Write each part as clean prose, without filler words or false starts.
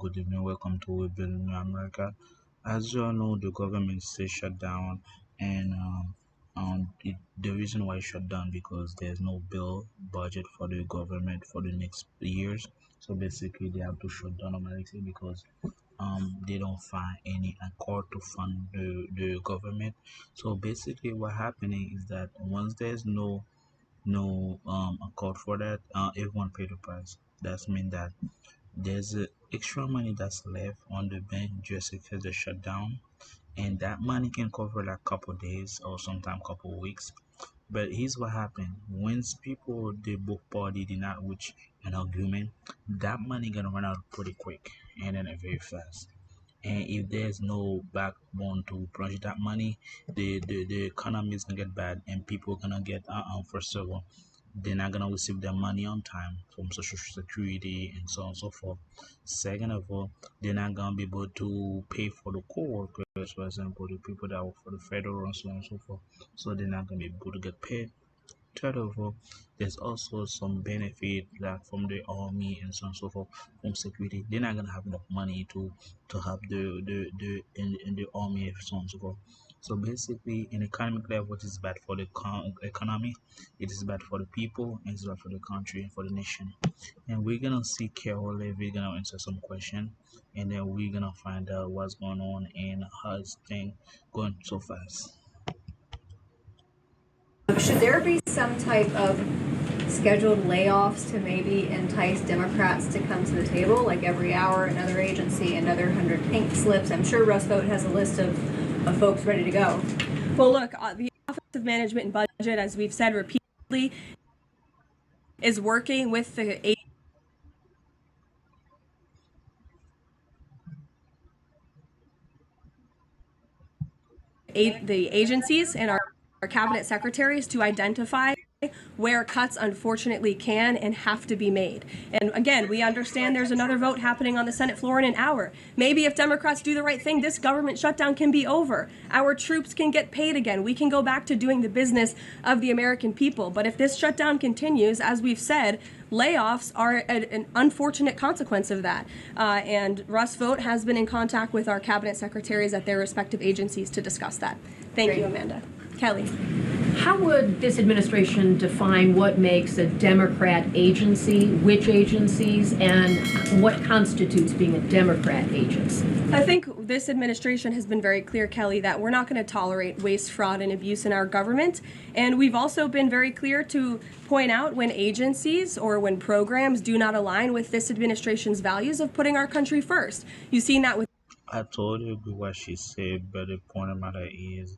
good evening. Welcome to We Build New America. As you all know, the government is shut down, and the reason why it's shut down because there's no bill budget for the government for the next years. So basically, they have to shut down automatically because they don't find any accord to fund the government. So basically, what happening is that once there's no accord for that, everyone pay the price. That's mean that there's extra money that's left on the bank just because they shut down, and that money can cover like couple days or sometimes couple weeks. But here's what happened: once people the book party did not reach an agreement, that money gonna run out pretty quick and then very fast. And if there's no backbone to plunge that money, the economy is gonna get bad, and people gonna get first of all, they're not gonna receive their money on time from social security and so on and so forth. Second of all, they're not gonna be able to pay for the co-workers, for example, the people that work for the federal and so on and so forth. So they're not gonna be able to get paid. Third of all, there's also some benefit like from the army and so on and so forth, from security. They're not gonna have enough money to have in the army and so on and so forth. So basically, in economic level, what is bad for the economy, it is bad for the people, and it's bad for the country and for the nation. And we're gonna see Carol Levy gonna answer some question, and then we're gonna find out what's going on and how it's thing going so fast. Should there be some type of scheduled layoffs to maybe entice Democrats to come to the table, like every hour another agency, another 100 pink slips? I'm sure Russ Vogt has a list of folks ready to go. Well, look, the Office of Management and Budget, as we've said repeatedly, is working with the agencies and our cabinet secretaries to identify where cuts unfortunately can and have to be made. And again, we understand there's another vote happening on the Senate floor in an hour. Maybe if Democrats do the right thing, this government shutdown can be over. Our troops can get paid again. We can go back to doing the business of the American people. But if this shutdown continues, as we've said, layoffs are an unfortunate consequence of that. And Russ Vogt has been in contact with our cabinet secretaries at their respective agencies to discuss that. Thank you, Amanda. Kelly. How would this administration define what makes a Democrat agency, which agencies, and what constitutes being a Democrat agency? I think this administration has been very clear, Kelly, that we're not going to tolerate waste, fraud, and abuse in our government. And we've also been very clear to point out when agencies or when programs do not align with this administration's values of putting our country first. You've seen that with I totally agree what she said, but the point of the matter is,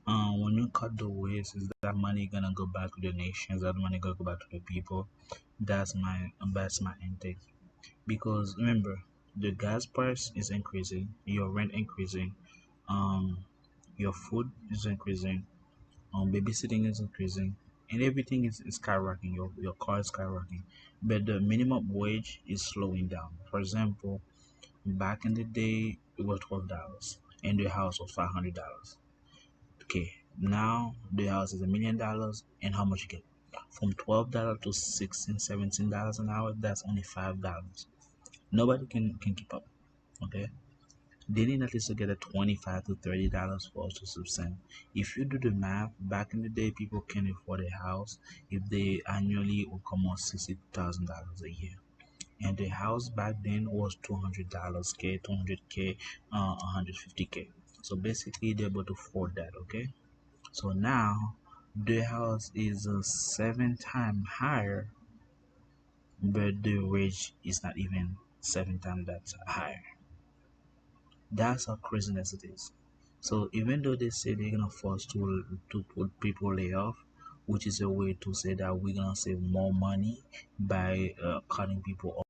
when you cut the waste, is that money gonna go back to the nations? That money gonna go back to the people? That's my intake. Because remember, the gas price is increasing, your rent increasing, um, your food is increasing, babysitting is increasing, and everything is skyrocketing. Your car is skyrocketing, but the minimum wage is slowing down. For example, back in the day, it was $12, and the house was $500. Okay, now the house is $1 million, and how much you get? From $12 to 16, $17 an hour, that's only $5. Nobody can keep up. Okay, they need at least to get a $25 to $30 for us to subsist. If you do the math, back in the day, people can afford a house if they annually will come on $60,000 a year, and the house back then was $200 k, 200K, 150K. So basically, they're able to afford that. Okay, so now the house is 7 times higher, but the wage is not even 7 times that higher. That's how craziness it is. So even though they say they're gonna force to put people lay off, which is a way to say that we're gonna save more money by cutting people.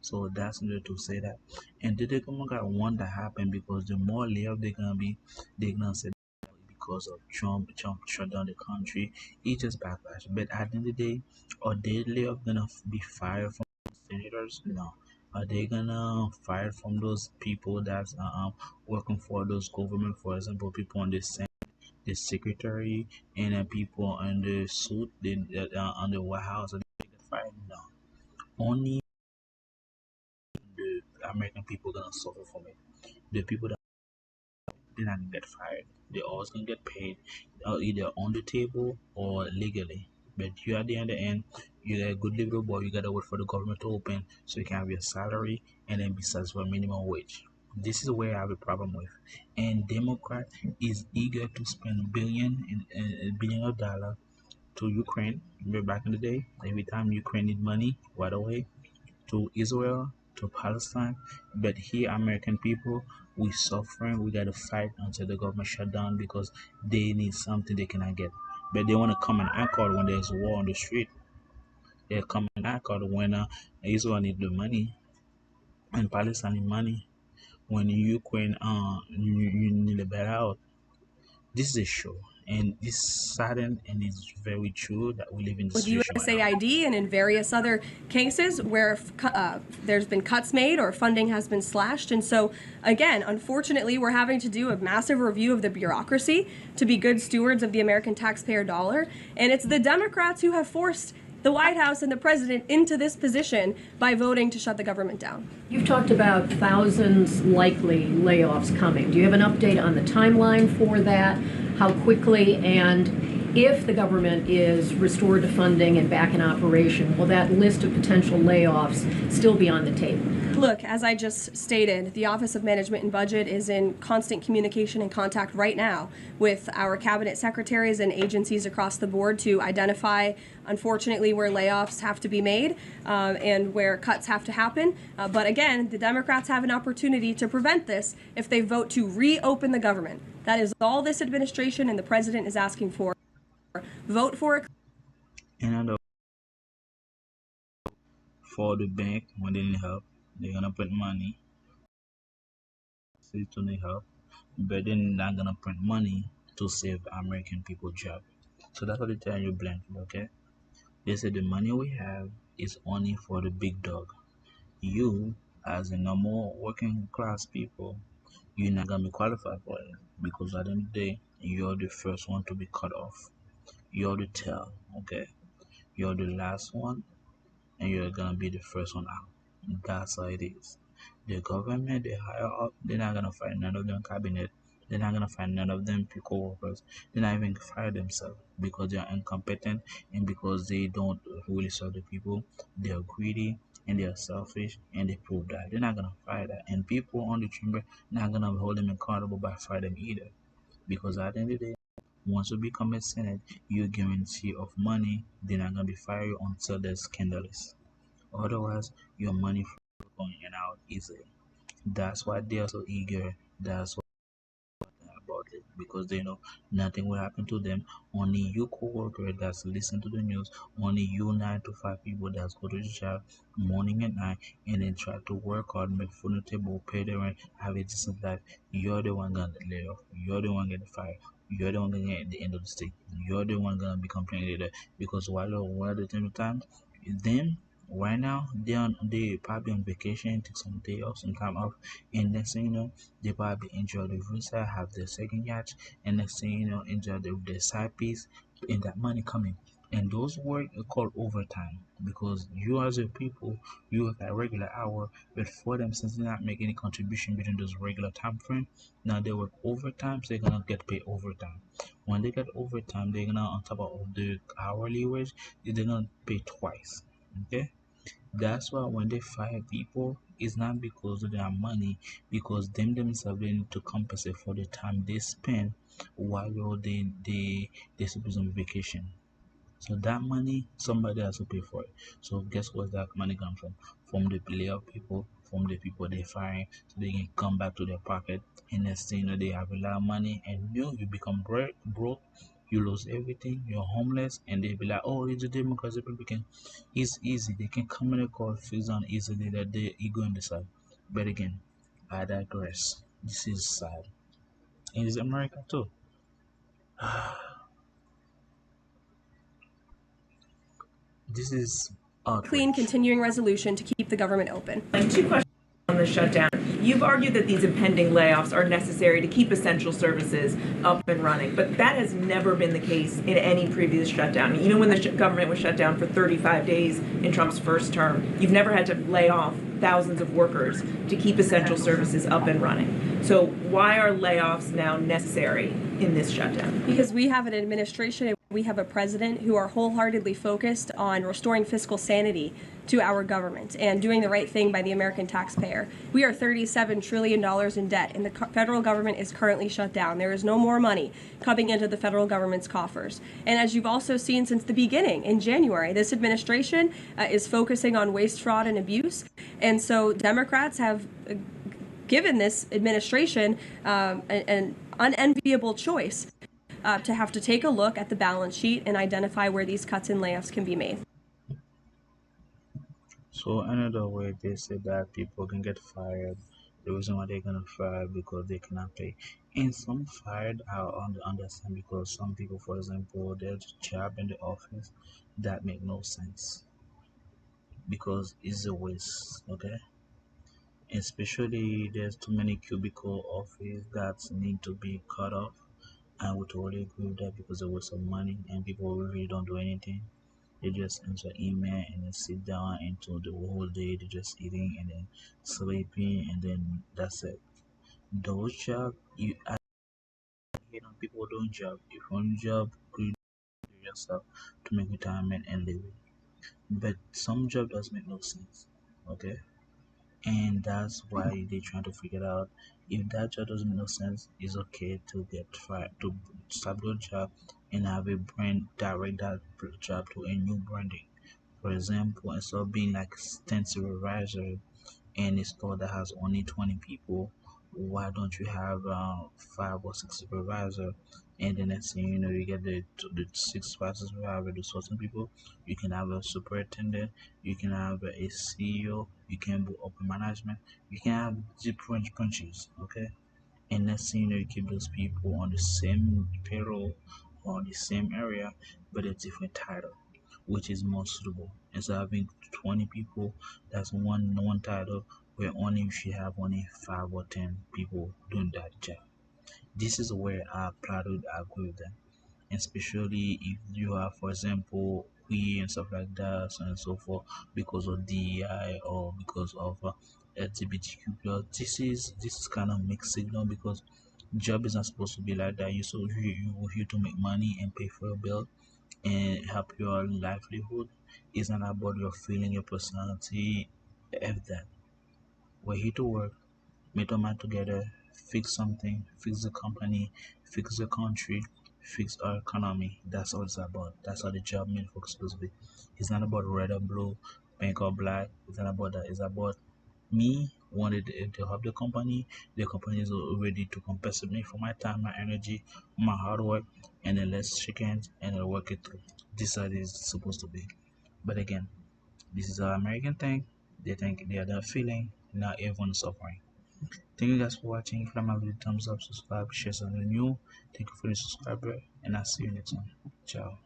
So that's in order to say that. And the Democrat want that happen because the more layoff they're gonna be, they're gonna say because of Trump shut down the country. It just backlash. But at the end of the day, are they layoff gonna be fired from senators? No. Are they gonna fire from those people that's working for those government? For example, people on the Senate, the secretary, and people on the suit, on the White House, are they get fired? No. Only American people gonna suffer from it. The people that they're not gonna get fired. They're always gonna get paid, either on the table or legally. But you at the end, you're a good little boy. You gotta wait for the government to open so you can have your salary and then be satisfied with minimum wage. This is where I have a problem with. And Democrat is eager to spend billion of dollar to Ukraine. Remember back in the day, every time Ukraine need money, right away to Israel, to Palestine. But here, American people, we suffering. We gotta fight until the government shut down because they need something they cannot get. But they want to come and accord when there's war on the street. They come and accord when Israel need the money and Palestine need money. When Ukraine you need to bail out. This is a show, and it's saddened and it's very true that we live in this with situation right now. USAID and in various other cases where there's been cuts made or funding has been slashed. And so, again, unfortunately, we're having to do a massive review of the bureaucracy to be good stewards of the American taxpayer dollar. And it's the Democrats who have forced the White House and the president into this position by voting to shut the government down. You've talked about thousands likely layoffs coming. Do you have an update on the timeline for that? How quickly? And if the government is restored to funding and back in operation, will that list of potential layoffs still be on the table? Look, as I just stated, the Office of Management and Budget is in constant communication and contact right now with our cabinet secretaries and agencies across the board to identify, unfortunately, where layoffs have to be made and where cuts have to happen. But again, the Democrats have an opportunity to prevent this if they vote to reopen the government. That is all this administration and the president is asking for. Vote for a And for the bank when they need help, they're gonna print money. To need help, but they're not gonna print money to save American people job. So that's what they tell you bluntly, okay? They say the money we have is only for the big dog. You, as a normal working class people, you're not gonna be qualified for it because at the end of the day, you're the first one to be cut off. You're the tail, okay? You're the last one and you're gonna be the first one out. That's how it is. The government, they hire up, they're not gonna fire none of them cabinet. They're not gonna fire none of them co-workers. They're not even fire themselves because they are incompetent and because they don't really serve the people. They are greedy and they are selfish and they prove that. They're not gonna fire that. And people on the chamber not gonna hold them accountable by fire them either. Because at the end of the day, once you become a senate, you guarantee of money, they're not gonna be fired until there's scandalous. Otherwise, your money flow going in and out easily. That's why they are so eager. That's why they're about it because they know nothing will happen to them. Only you co-worker that's listen to the news. Only you 9 to 5 people that's go to the job morning and night and then try to work hard, make food on the table, pay the rent, have a decent life. You're the one gonna get laid off. You're the one getting fired. You're the one gonna get at the end of the stick. You're the one gonna be complaining later because while at the same time, them right now they probably on vacation, take some day off, some time off, and next thing you know, they probably enjoy the visa, have their second yacht, and next thing you know, enjoy their side piece, and that money coming. And those work are called overtime because you as a people, you work at regular hour, but for them since they're not making any contribution between those regular time frame, now they work overtime, so they're gonna get paid overtime. When they get overtime, they're gonna on top of the hourly wage, they're gonna pay twice. Okay, that's why when they fire people, it's not because of their money, because them themselves they need to compensate for the time they spend while they supposed on vacation. So that money somebody has to pay for it. So guess where that money comes from? From the layoff people, from the people they firing, so they can come back to their pocket. And next thing you know, they have a lot of money, and you become broke. You lose everything. You're homeless, and they be like, "Oh, it's a Democrat, Republican." It's easy. They can come in the court, fix on easily that they ego and decide. But again, I digress. This is sad. And it's America too. This is clean outrage. continuing resolution to keep the government open. And two questions on the shutdown. You've argued that these impending layoffs are necessary to keep essential services up and running, but that has never been the case in any previous shutdown. When the government was shut down for 35 days in Trump's first term, you've never had to lay off thousands of workers to keep essential services up and running. So why are layoffs now necessary in this shutdown? Because we have an administration and we have a president who are wholeheartedly focused on restoring fiscal sanity to our government and doing the right thing by the American taxpayer. We are $37 trillion in debt, and the federal government is currently shut down. There is no more money coming into the federal government's coffers. And as you've also seen since the beginning, in January, this administration is focusing on waste, fraud, and abuse. And so Democrats have given this administration an unenviable choice to have to take a look at the balance sheet and identify where these cuts and layoffs can be made. So another way they say that people can get fired. The reason why they're gonna fire because they cannot pay. And some fired I understand because some people, for example, their job in the office that make no sense because it's a waste. Okay, especially there's too many cubicle office that need to be cut off. I would totally agree with that because it was some money and people really don't do anything. They just answer email and then sit down into the whole day. They just eating and then sleeping and then that's it. Those job you I hate on people doing job. If one job you do yourself to make retirement and live. But some job does make no sense. Okay? And that's why they trying to figure out if that job doesn't make no sense, it's okay to get fired to stop your job and have a brand direct that job to a new branding. For example, instead of being like 10 supervisor in a store that has only 20 people, why don't you have 5 or 6 supervisor? And the next thing you know, you get the 6 supervisor, the certain people. You can have a superintendent, you can have a CEO, you can do upper management, you can have different branches, okay? And next thing you know, you keep those people on the same payroll or the same area, but a different title, which is more suitable. Instead of having 20 people, that's one title where only you should have only 5 or 10 people doing that job. This is where I probably agree with them, especially if you have, for example, we and stuff like that, so on and so forth, because of DEI or because of LGBTQ plus. This is kind of mixed signal because job is not supposed to be like that. You're here to make money and pay for your bill and help your livelihood. It's not about your feeling, your personality, F that. We're here to work, meet our mind together, fix something, fix the company, fix the country, fix our economy. That's all it's about. That's all the job meant for supposed to be. It's not about red or blue, pink or black. It's not about that. It's about me wanted to help the company. The company is ready to compensate me for my time, my energy, my hard work, and then let's shake hands and then work it through. This is how it is supposed to be. But again, this is an American thing. They think they are the feeling. Now everyone is suffering. Thank you guys for watching. If you like my video, thumbs up, subscribe, share something new. Thank you for the subscriber, and I'll see you next time. Ciao.